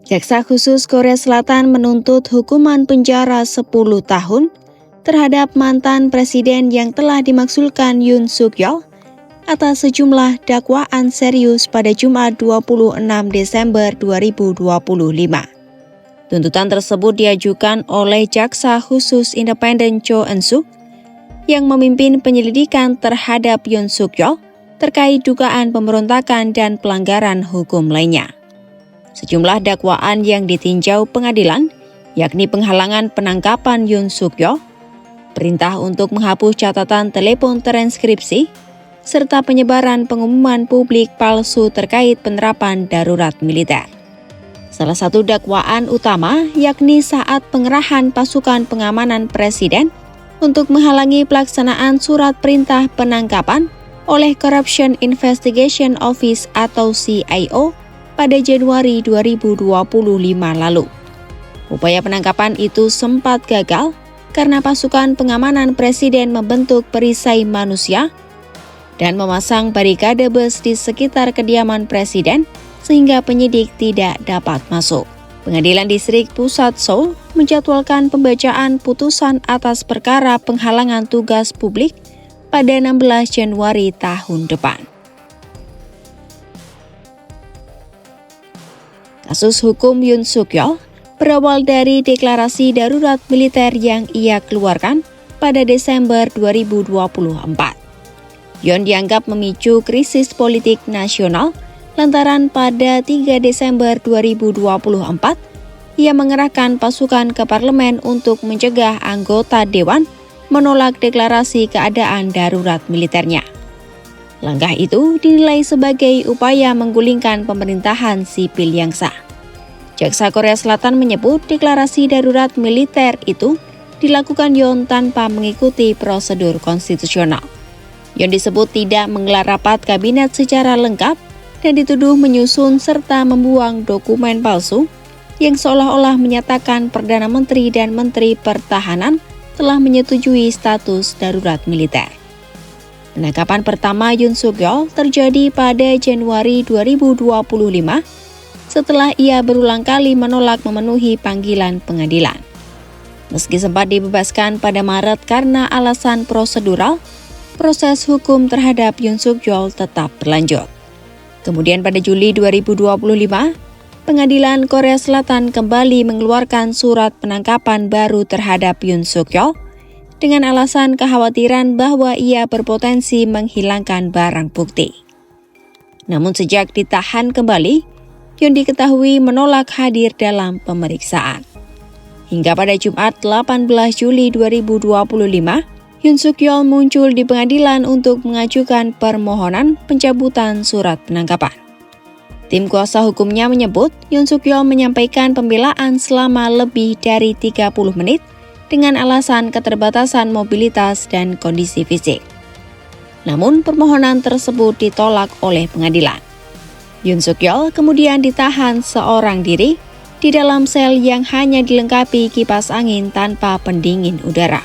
Jaksa Khusus Korea Selatan menuntut hukuman penjara 10 tahun terhadap mantan presiden yang telah dimaksulkan Yoon Suk Yeol atas sejumlah dakwaan serius pada Jumat 26 Desember 2025. Tuntutan tersebut diajukan oleh Jaksa Khusus Independen Cho Eun-suk yang memimpin penyelidikan terhadap Yoon Suk Yeol terkait dugaan pemberontakan dan pelanggaran hukum lainnya. Sejumlah dakwaan yang ditinjau pengadilan, yakni penghalangan penangkapan Yoon Suk Yeol, perintah untuk menghapus catatan telepon transkripsi, serta penyebaran pengumuman publik palsu terkait penerapan darurat militer. Salah satu dakwaan utama yakni saat pengerahan pasukan pengamanan presiden untuk menghalangi pelaksanaan surat perintah penangkapan oleh Corruption Investigation Office atau CIO pada Januari 2025 lalu. Upaya penangkapan itu sempat gagal karena pasukan pengamanan presiden membentuk perisai manusia dan memasang barikade bus di sekitar kediaman presiden sehingga penyidik tidak dapat masuk. Pengadilan Distrik Pusat Seoul menjadwalkan pembacaan putusan atas perkara penghalangan tugas publik pada 16 Januari tahun depan. Kasus hukum Yoon Suk Yeol berawal dari deklarasi darurat militer yang ia keluarkan pada Desember 2024. Yoon dianggap memicu krisis politik nasional lantaran pada 3 Desember 2024, ia mengerahkan pasukan ke parlemen untuk mencegah anggota dewan menolak deklarasi keadaan darurat militernya. Langkah itu dinilai sebagai upaya menggulingkan pemerintahan sipil yang sah. Jaksa Korea Selatan menyebut deklarasi darurat militer itu dilakukan Yoon tanpa mengikuti prosedur konstitusional. Yoon disebut tidak menggelar rapat kabinet secara lengkap dan dituduh menyusun serta membuang dokumen palsu yang seolah-olah menyatakan Perdana Menteri dan Menteri Pertahanan telah menyetujui status darurat militer. Penangkapan pertama Yoon Suk Yeol terjadi pada Januari 2025 setelah ia berulang kali menolak memenuhi panggilan pengadilan. Meski sempat dibebaskan pada Maret karena alasan prosedural, proses hukum terhadap Yoon Suk Yeol tetap berlanjut. Kemudian pada Juli 2025, Pengadilan Korea Selatan kembali mengeluarkan surat penangkapan baru terhadap Yoon Suk Yeol dengan alasan kekhawatiran bahwa ia berpotensi menghilangkan barang bukti. Namun sejak ditahan kembali, Yoon diketahui menolak hadir dalam pemeriksaan. Hingga pada Jumat 18 Juli 2025, Yoon Suk Yeol muncul di pengadilan untuk mengajukan permohonan pencabutan surat penangkapan. Tim kuasa hukumnya menyebut Yoon Suk Yeol menyampaikan pembelaan selama lebih dari 30 menit dengan alasan keterbatasan mobilitas dan kondisi fisik. Namun permohonan tersebut ditolak oleh pengadilan. Yoon Suk Yeol kemudian ditahan seorang diri di dalam sel yang hanya dilengkapi kipas angin tanpa pendingin udara.